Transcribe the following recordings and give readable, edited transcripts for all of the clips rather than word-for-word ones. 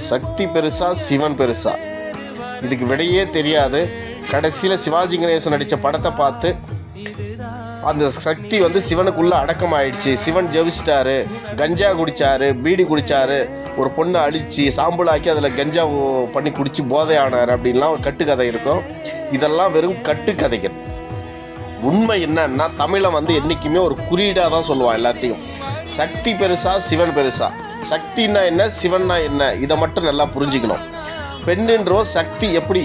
சக்தி பெருசா சிவன் பெருசா? இதுக்கு விடையே தெரியாது. கடைசியில் சிவாஜி கணேசன் நடித்த படத்தை பார்த்து அந்த சக்தி சிவனுக்குள்ளே அடக்கமாயிடுச்சு. சிவன் ஜெபிச்சிட்டாரு, கஞ்சா குடித்தார், பீடி குடித்தார், ஒரு பொண்ணை அழித்து சாம்பலாக்கி அதில் கஞ்சா பண்ணி குடித்து போதையானார் அப்படின்லாம் ஒரு கட்டுக்கதை இருக்கும். இதெல்லாம் வெறும் கட்டுக்கதைகள். உண்மை என்னன்னா தமிழை என்றைக்குமே ஒரு குறியீடாக தான் சொல்லுவான் எல்லாத்தையும். சக்தி பெருசா சிவன் பெருசா? சக்தின்னா என்ன, சிவன்னா என்ன, இதை மட்டும் நல்லா புரிஞ்சுக்கணும். பெண்ணுன்றோ சக்தி. எப்படி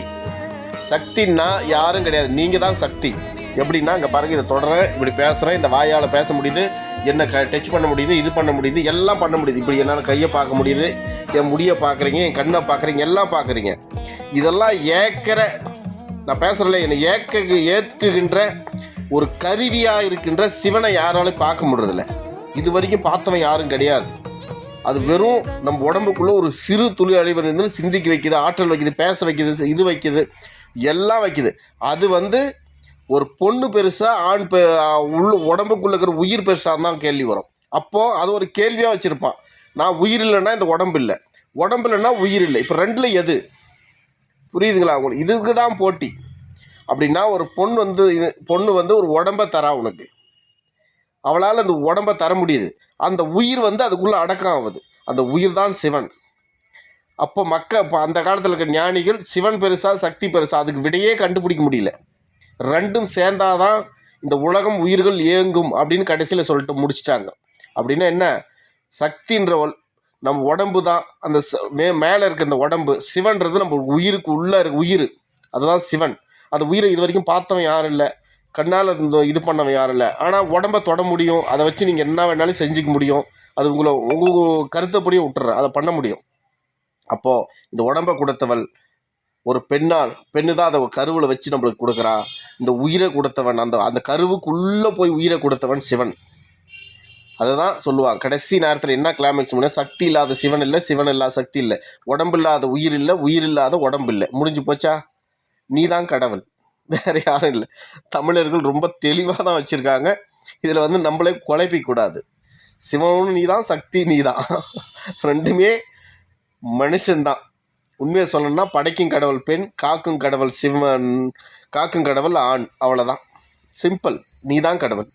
சக்தின்னா யாரும் கிடையாது, நீங்கள் தான் சக்தி. எப்படின்னா இங்கே பாருங்கள், இதை தொடரேன், இப்படி பேசுகிறேன், இந்த வாயால் பேச முடியுது, என்ன டச் பண்ண முடியுது, இது பண்ண முடியுது, எல்லாம் பண்ண முடியுது. இப்படி என்னால் கையை பார்க்க முடியுது, என் முடியை பார்க்குறீங்க, என் கண்ணை பார்க்குறீங்க, எல்லாம் பார்க்குறீங்க. இதெல்லாம் நான் பேசுகிறல என்னை ஏற்குகின்ற ஒரு கருவியாக இருக்கின்ற சிவனை யாராலும் பார்க்க முடியறதில்ல. இது வரைக்கும் பார்த்தவன் யாரும் கிடையாது. அது வெறும் நம்ம உடம்புக்குள்ளே ஒரு சிறு துளி அழிவு இருந்து சிந்திக்க வைக்குது, ஆற்றல் வைக்குது, பேச வைக்குது, இது வைக்குது, எல்லாம் வைக்குது. அது ஒரு பொண்ணு பெருசா ஆண் உடம்புக்குள்ளே இருக்கிற உயிர் பெருசாக தான் கேள்வி வரும். அப்போது அது ஒரு கேள்வியாக வச்சுருப்பான். நான் உயிர் இல்லைன்னா இந்த உடம்பு இல்லை, உடம்பு இல்லைன்னா உயிர் இல்லை. இப்போ ரெண்டில் எது? புரியுதுங்களா உங்களுக்கு? இதுக்கு தான் போட்டி. அப்படின்னா ஒரு பொண்ணு ஒரு உடம்பை தரா உனக்கு, அவளால் அந்த உடம்பை தர முடியுது. அந்த உயிர் அதுக்குள்ளே அடக்கம் ஆகுது. அந்த உயிர் தான் சிவன். அப்போ இப்போ அந்த காலத்தில் இருக்க ஞானிகள் சிவன் பெருசா சக்தி பெருசா அதுக்கு விடையே கண்டுபிடிக்க முடியல. ரெண்டும் சேர்ந்தாதான் இந்த உலகம் உயிர்கள் இயங்கும் அப்படின்னு கடைசியில் சொல்லிட்டு முடிச்சிட்டாங்க. அப்படின்னா என்ன? சக்தின்றவள் நம்ம உடம்பு தான். அந்த மேலே இருக்க இந்த உடம்பு, சிவன்றது நம்ம உயிருக்கு உள்ளே இருக்க உயிர், அதுதான் சிவன். அந்த உயிரை இது வரைக்கும் பார்த்தவன் யாரும் இல்லை, கண்ணால் இது பண்ணவன் யாரும் இல்லை. ஆனால் உடம்பை தொட முடியும், அதை வச்சு நீங்கள் என்ன வேணாலும் செஞ்சுக்க முடியும். அது உங்கள் கருத்தைப்படியே விட்டுறேன், அதை பண்ண முடியும். அப்போது இந்த உடம்பை கொடுத்தவள் ஒரு பெண்ணு தான் அதை கருவில் வச்சு நம்மளுக்கு கொடுக்குறா. இந்த உயிரை கொடுத்தவன், அந்த கருவுக்குள்ளே போய் உயிரை கொடுத்தவன் சிவன். அதை தான் சொல்லுவாங்க கடைசி நேரத்தில். என்ன கிளைமேக்ஸ் முடியும்? சக்தி இல்லாத சிவன் இல்லை, சிவன் இல்லாத சக்தி இல்லை, உடம்பு இல்லாத உயிர் இல்லை, உயிர் இல்லாத உடம்பு இல்லை. முடிஞ்சு போச்சா? நீ தான் கடவுள், வேறு யாரும் இல்லை. தமிழர்கள் ரொம்ப தெளிவாக தான் வச்சுருக்காங்க. இதில் நம்மளே குழப்பிக்கூடாது. சிவனும் நீ தான், சக்தி நீ தான், ரெண்டுமே மனுஷன்தான். உண்மையை சொல்லணும்னா படைக்கும் கடவுள் பெண், காக்கும் கடவுள் சிவன், காக்கும் கடவுள் ஆண், அவ்வளோதான். சிம்பிள். நீ தான் கடவுள்.